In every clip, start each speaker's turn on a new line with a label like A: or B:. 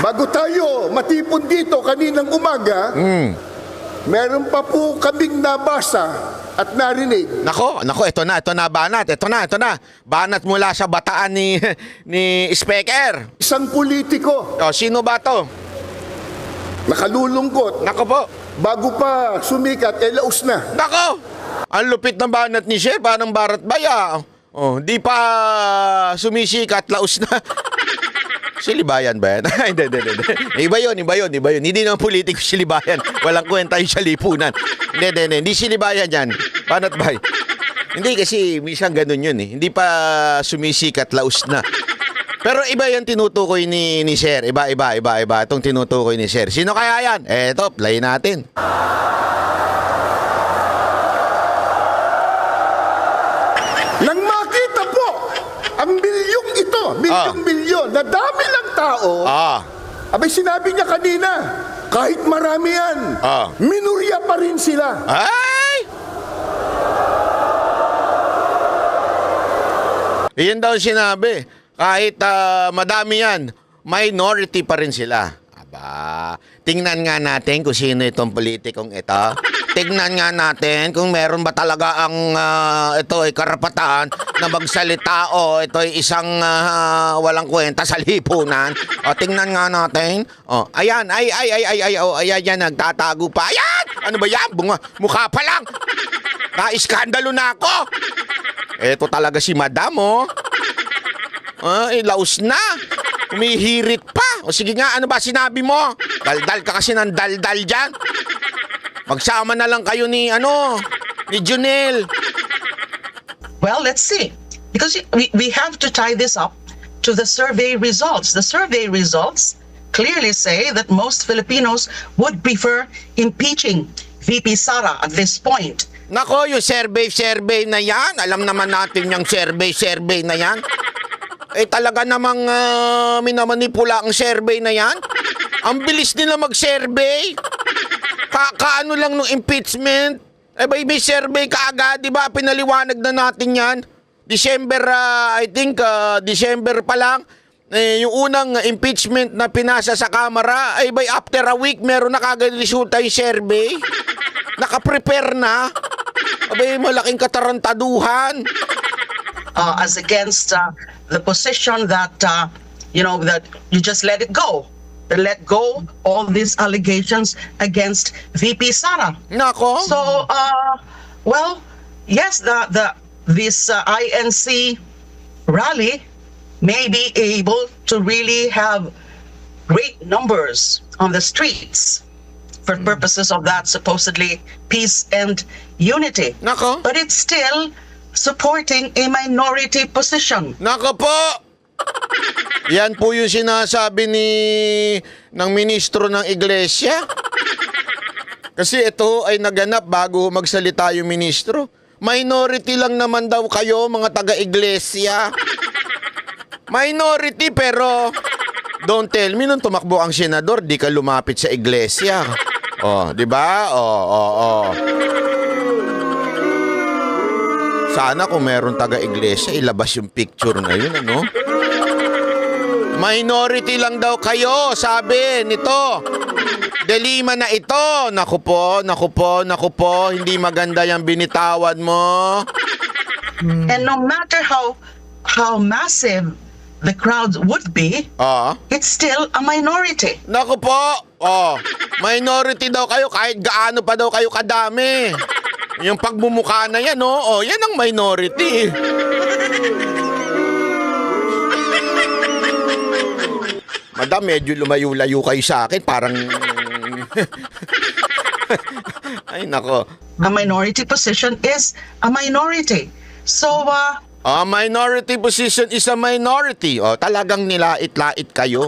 A: Bago tayo matipon dito kaninang umaga, meron pa po kaming nabasa at narinig.
B: Nako, ito na, banat. Ito na. Banat mula sa bataan ni Speaker.
A: Isang politiko,
B: O, sino ba to?
A: nakalulungkot,
B: Nako po.
A: bago pa sumikat, laos na.
B: Nako! Ang lupit ng banat ni Sher, parang Barat Baya. Oh, di pa sumisikat, laos na. Silibayan ba yan? Hindi. Iba yun. Hindi naman politiko silibayan. Walang kwenta yung sa lipunan. Hindi silibayan yan. Banat Bay. Hindi kasi minsan ganun yun eh. Hindi pa sumisikat, laos na. Pero iba yung tinutukoy ni Sir. Iba. Itong tinutukoy ni Sir. Sino kaya yan? Eto, play natin.
A: Nang makita po ang milyong ito, milyong-milyon, na dami ng tao, abay sinabi niya kanina, kahit marami yan, minurya pa rin sila.
B: Ay! Iyan daw sinabi. Kahit madami yan, minority pa rin sila. Aba, tingnan nga natin kung sino itong politikong ito. Tingnan nga natin kung meron ba talaga ang ito ay karapatan na magsalita o ito ay isang walang kwenta sa lipunan. O, tingnan nga natin. O, ayan, ayan, nagtatago pa. Ayan! Ano ba yan? Mukha pa lang. Na-iskandalo na ako. Ito talaga si Madam, oh. Laos na. Umihirit pa. O sige nga, ano ba sinabi mo? Daldal ka kasi ng daldal dyan. Magsama na lang kayo ni Junel.
C: Well, let's see. Because we have to tie this up to the survey results. The survey results clearly say that most Filipinos would prefer impeaching VP Sara at this point.
B: Nako, yung survey na yan. Alam naman natin yung survey na yan. Talaga namang minamanipula ang survey na yan. Ang bilis nila mag-survey. Kaano lang nung impeachment. May survey kaagad, di ba? Pinaliwanag na natin yan. December pa lang. Yung unang impeachment na pinasa sa Kamara, by after a week, meron na kagad resulta yung survey. Nakaprepare na. Malaking katarantaduhan.
C: As against the position that, that you just let it go. Let go all these allegations against VP Sara.
B: Nako.
C: So, well, yes, this INC rally may be able to really have great numbers on the streets for purposes of that supposedly peace and unity.
B: Nako.
C: But it's still supporting a minority position.
B: Nako po! Yan po yung sinasabi ng ministro ng iglesia. Kasi ito ay naganap bago magsalita yung ministro. Minority lang naman daw kayo, mga taga-iglesia. Minority, pero don't tell me nung tumakbo ang senador, di ka lumapit sa iglesia. Di ba? Sana kung meron taga-iglesia, ilabas yung picture na yun, ano? Minority lang daw kayo, sabi nito. Delima na ito. Naku po. Hindi maganda yung binitawan mo.
C: And no matter how massive the crowd would be, it's still a minority.
B: Naku po. Minority daw kayo kahit gaano pa daw kayo kadami. Yung pagmumukha na yan, yan ang minority. Madam, medyo lumayo-layo kayo sa akin. Parang... Ay, nako.
C: A minority position is a minority. So,
B: a minority position is a minority. Talagang nilait-lait kayo.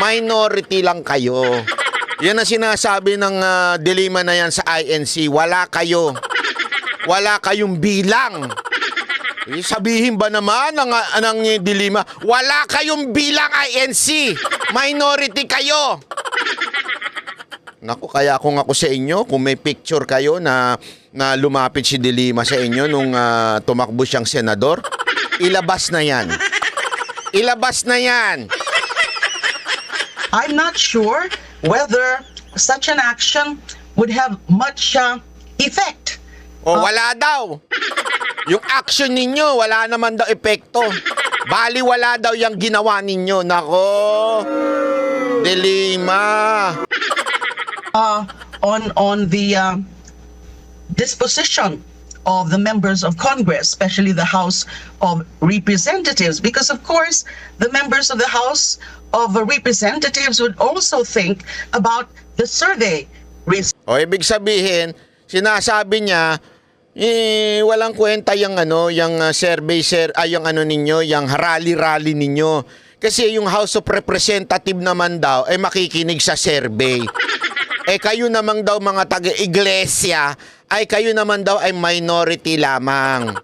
B: Minority lang kayo. Yan ang sinasabi ng dilema na yan sa INC. Wala kayo. Wala kayong bilang. Sabihin ba naman ng dilema, wala kayong bilang INC. Minority kayo. Naku, kaya kung ako sa inyo, kung may picture kayo na lumapit si Dilima sa inyo nung tumakbo siyang senador, ilabas na yan. Ilabas na yan.
C: I'm not sure whether such an action would have much effect.
B: O wala daw. Yung action ninyo, wala naman daw epekto. Bali wala daw yung ginawa ninyo. Nako. Dilema.
C: On the disposition of the members of Congress, especially the House of Representatives, because of course the members of the House of Representatives would also think about the survey results.
B: O ibig sabihin, sinasabi niya, walang kwenta yung survey yung ninyo, yung rally ninyo. Kasi yung House of Representative naman daw ay makikinig sa survey. Kayo namang daw mga taga-iglesia ay kayo naman daw ay minority lamang.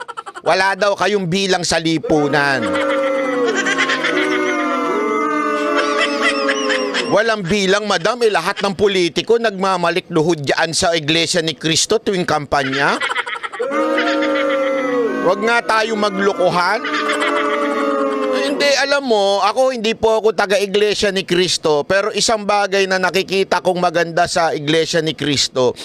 B: Wala daw kayong bilang sa lipunan. Walang bilang, madam. Lahat ng politiko nagmamalikluhod dyan sa Iglesia ni Cristo tuwing kampanya. Huwag nga tayo maglokohan. Hindi, alam mo, hindi po ako taga-Iglesia ni Cristo, pero isang bagay na nakikita kong maganda sa Iglesia ni Cristo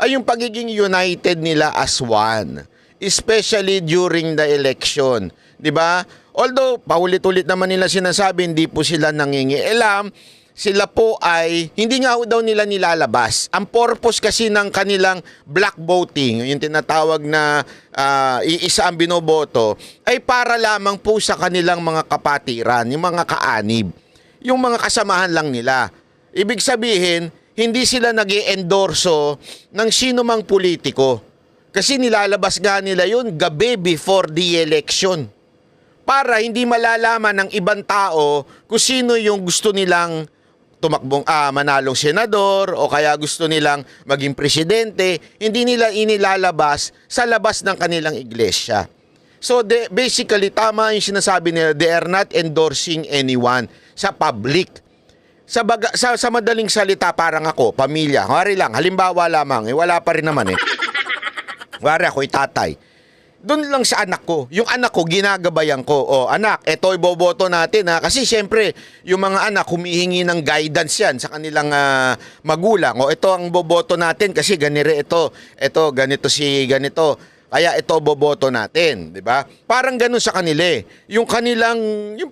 B: ay yung pagiging united nila as one, especially during the election. 'Di ba? Although paulit-ulit naman nila sinasabi hindi po sila nangingialam, sila po ay hindi nga daw nila nilalabas. Ang purpose kasi ng kanilang black voting, yung tinatawag na iisa ang binoboto, ay para lamang po sa kanilang mga kapatiran, yung mga kaanib, yung mga kasamahan lang nila. Ibig sabihin, hindi sila nag-i-endorso ng sino mang politiko. Kasi nilalabas nga nila yun gabi before the election. Para hindi malalaman ng ibang tao kung sino yung gusto nilang tumakbong manalong senador o kaya gusto nilang maging presidente, hindi nila inilalabas sa labas ng kanilang iglesia. So basically, tama yung sinasabi nila, they are not endorsing anyone sa public. Sa madaling salita, parang ako, pamilya, halimbawa lamang, wala pa rin naman ako'y tatay. Doon lang sa anak ko. Yung anak ko, ginagabayan ko. Anak, ito iboboto natin ha. Kasi syempre, yung mga anak, humihingi ng guidance yan sa kanilang magulang. Ito ang boboto natin kasi ganito ganito. Kaya ito boboto natin, 'di ba? Parang ganoon sa kanila. Yung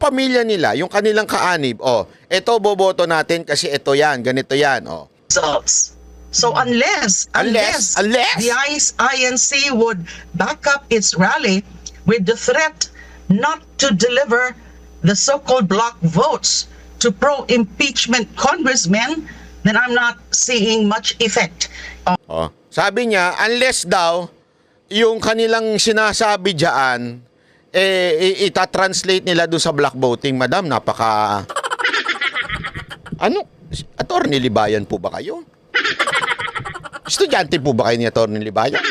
B: pamilya nila, yung kanilang kaanib, ito boboto natin kasi ito yan, ganito yan,
C: Results. So unless the INC would back up its rally with the threat not to deliver the so-called block votes to pro-impeachment congressmen, then I'm not seeing much effect.
B: Sabi niya, unless daw yung kanilang sinasabi diyan ita-translate nila doon sa block voting. Madam, napaka Attorney Libayan po ba kayo? Estudyante po ba kayo ni Atty. Libayan?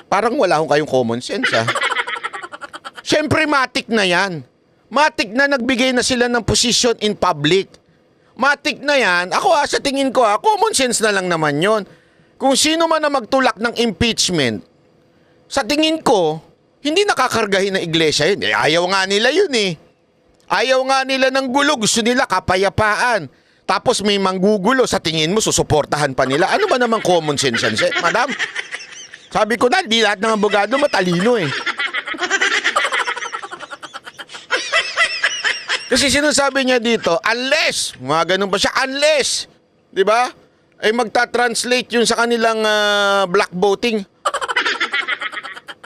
B: Parang wala akong kayong common sense, ha? Siyempre, matik na yan. Matik na nagbigay na sila ng position in public. Matik na yan. Ako, sa tingin ko, common sense na lang naman yon. Kung sino man na magtulak ng impeachment, sa tingin ko, hindi nakakargahin ng iglesia yun. Ayaw nga nila yun, Ayaw nga nila ng gulo. Gusto nila kapayapaan. Tapos may manggugulo, sa tingin mo, susuportahan pa nila. Ano ba namang common sense yan, madam? Sabi ko na, di lahat ng abogado matalino Kasi sinasabi niya dito, unless, mga ganun pa siya, unless, di ba? Ay magta-translate yun sa kanilang black voting.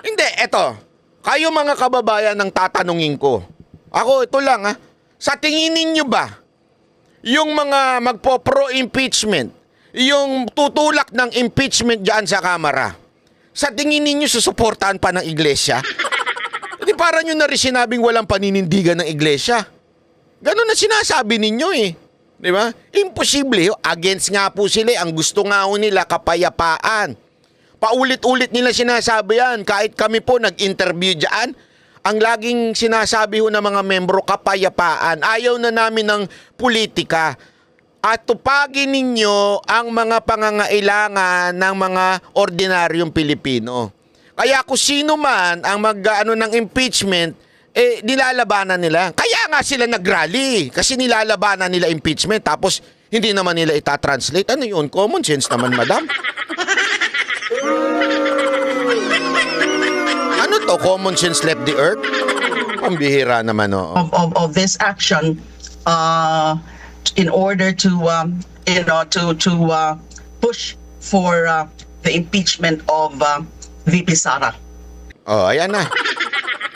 B: Hindi, eto. Kayo mga kababayan ng tatanungin ko. Ako, ito lang Sa tingin ninyo ba, yung mga magpo-pro-impeachment, yung tutulak ng impeachment dyan sa Kamara, sa tingin ninyo susuportahan pa ng iglesia? Hindi parang yun na rin sinabing walang paninindigan ng iglesia. Ganun na sinasabi ninyo Di ba? Imposible. Against nga po sila. Ang gusto nga ho nila, kapayapaan. Paulit-ulit nila sinasabi yan. Kahit kami po nag-interview dyan, ang laging sinasabi ho ng mga membro, kapayapaan. Ayaw na namin ng politika. At tupagin ninyo ang mga pangangailangan ng mga ordinaryong Pilipino. Kaya kung sino man ang ng impeachment, nilalabanan nila. Kaya nga sila nag-rally kasi nilalabanan nila impeachment tapos hindi naman nila itatranslate. Ano yun? Common sense naman, madam. Ano to? Common sense left the earth? Pambihira naman, oo.
C: Of this action in order to push for the impeachment of VP Sara.
B: Oh, ayan na.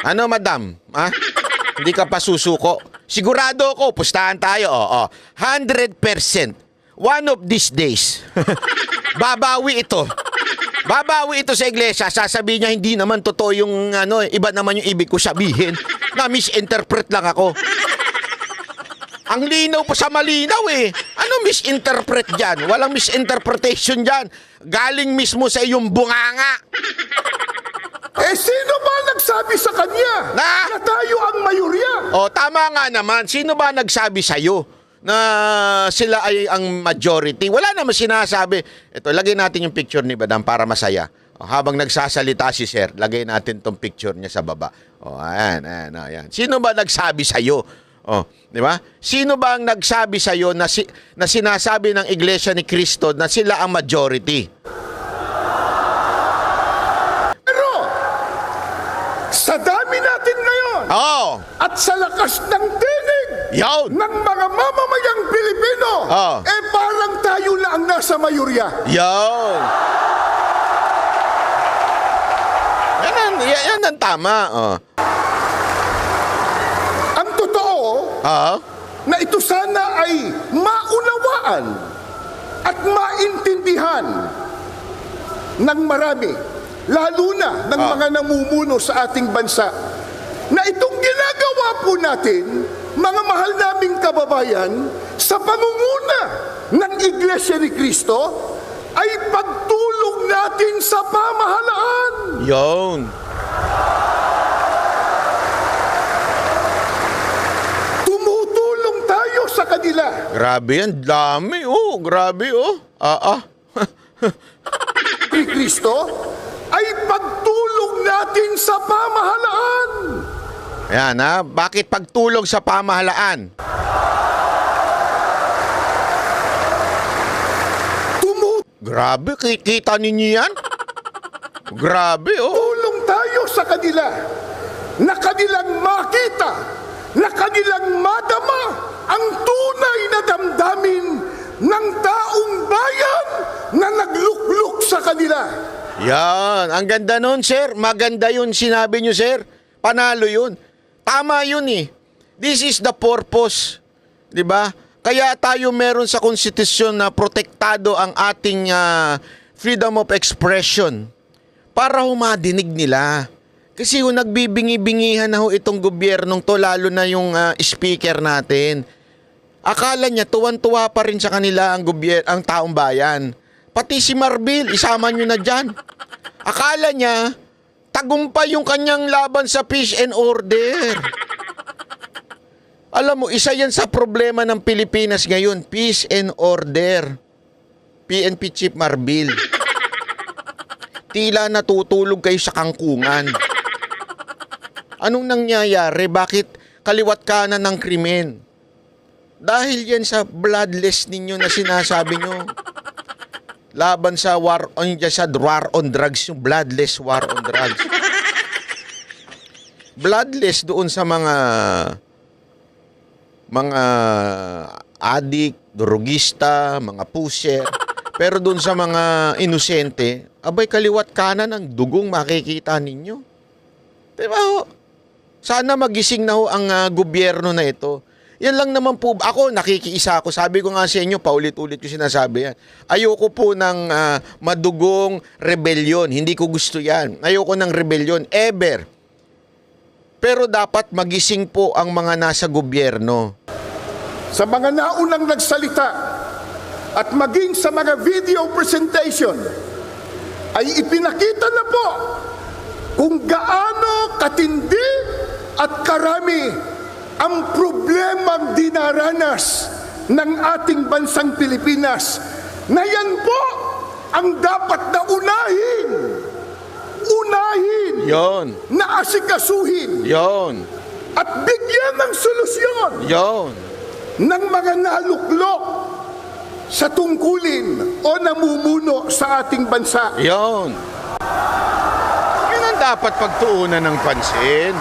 B: Ano, madam? Ha? Hindi ka pa susuko? Sigurado ako, pustahan tayo. Oo. 100%. One of these days. Babawi ito. Babawi ito sa iglesia. Sasabihin niya, hindi naman totoo yung iba naman yung ibig ko sabihin. Na misinterpret lang ako. Ang linaw pa sa malinaw eh. Ano misinterpret dyan? Walang misinterpretation dyan. Galing mismo sa iyong bunganga.
A: Sino ba nagsabi sa kanya na tayo ang mayorya?
B: O, tama nga naman. Sino ba nagsabi sa'yo na sila ay ang majority? Wala naman sinasabi. Ito, lagay natin yung picture ni Badam para masaya. O, habang nagsasalita si Sir, lagay natin tong picture niya sa baba. O, ayan. Sino ba nagsabi sa'yo? O, di ba? Sino ba ang nagsabi sa'yo na sinasabi ng Iglesia ni Cristo na sila ang majority?
A: Sa dami natin ngayon at sa lakas ng tinig ng mga mamamayang Pilipino, parang tayo na ang nasa mayorya.
B: Yan ang tama.
A: Ang totoo na ito sana ay maunawaan at maintindihan ng marami, lalo na ng mga namumuno sa ating bansa, na itong ginagawa po natin, mga mahal naming kababayan, sa pangunguna ng Iglesia ni Cristo, ay pagtulong natin sa pamahalaan.
B: Yon.
A: Tumutulong tayo sa kanila.
B: Grabe yan, dami. Grabe.
A: Ni Cristo, ay pagtulong natin sa pamahalaan.
B: Ayan bakit pagtulong sa pamahalaan? Grabe, kita ninyo yan? Grabe,
A: Tulong tayo sa kanila na kanilang makita, na kanilang madama ang tunay na damdamin ng taong bayan na naglukluk sa kanila.
B: Yan, ang ganda nun, sir. Maganda yun sinabi nyo, sir. Panalo yun. Tama yun eh. This is the purpose. Diba? Kaya tayo meron sa konstitusyon na protektado ang ating freedom of expression para humadinig nila. Kasi nagbibingi-bingihan na itong gobyernong to, lalo na yung speaker natin. Akala niya tuwan-tuwa pa rin sa kanila ang taong bayan. Pati si Marbil, isama nyo na dyan. Akala niya, tagumpay yung kanyang laban sa peace and order. Alam mo, isa yan sa problema ng Pilipinas ngayon, peace and order. PNP Chief Marbil. Tila natutulog kayo sa kangkungan. Anong nangyayari? Bakit kaliwat kanan ng krimen? Dahil yan sa bloodless ninyo na sinasabi nyo. Laban sa war on drugs, yung bloodless war on drugs. Bloodless doon sa mga adik, drogista, mga pusher. Pero doon sa mga inosente, abay kaliwat kanan ang dugong makikita ninyo. Diba ho? Sana magising na ho ang gobyerno na ito. Yan lang naman po. Ako, nakikiisa ako. Sabi ko nga sa inyo, paulit-ulit ko sinasabi yan. Ayoko po ng madugong rebellion. Hindi ko gusto yan. Ayoko ng rebellion. Ever. Pero dapat magising po ang mga nasa gobyerno.
A: Sa mga naunang nagsalita at maging sa mga video presentation, ay ipinakita na po kung gaano katindi at karami ang problemang dinaranas ng ating bansang Pilipinas, na yan po ang dapat na unahin,
B: Yon.
A: na asikasuhin,
B: Yon.
A: at bigyan ng solusyon
B: Yon.
A: ng mga naluklok sa tungkulin o namumuno sa ating bansa.
B: Yon. Yun ang dapat pagtuunan ng pansin.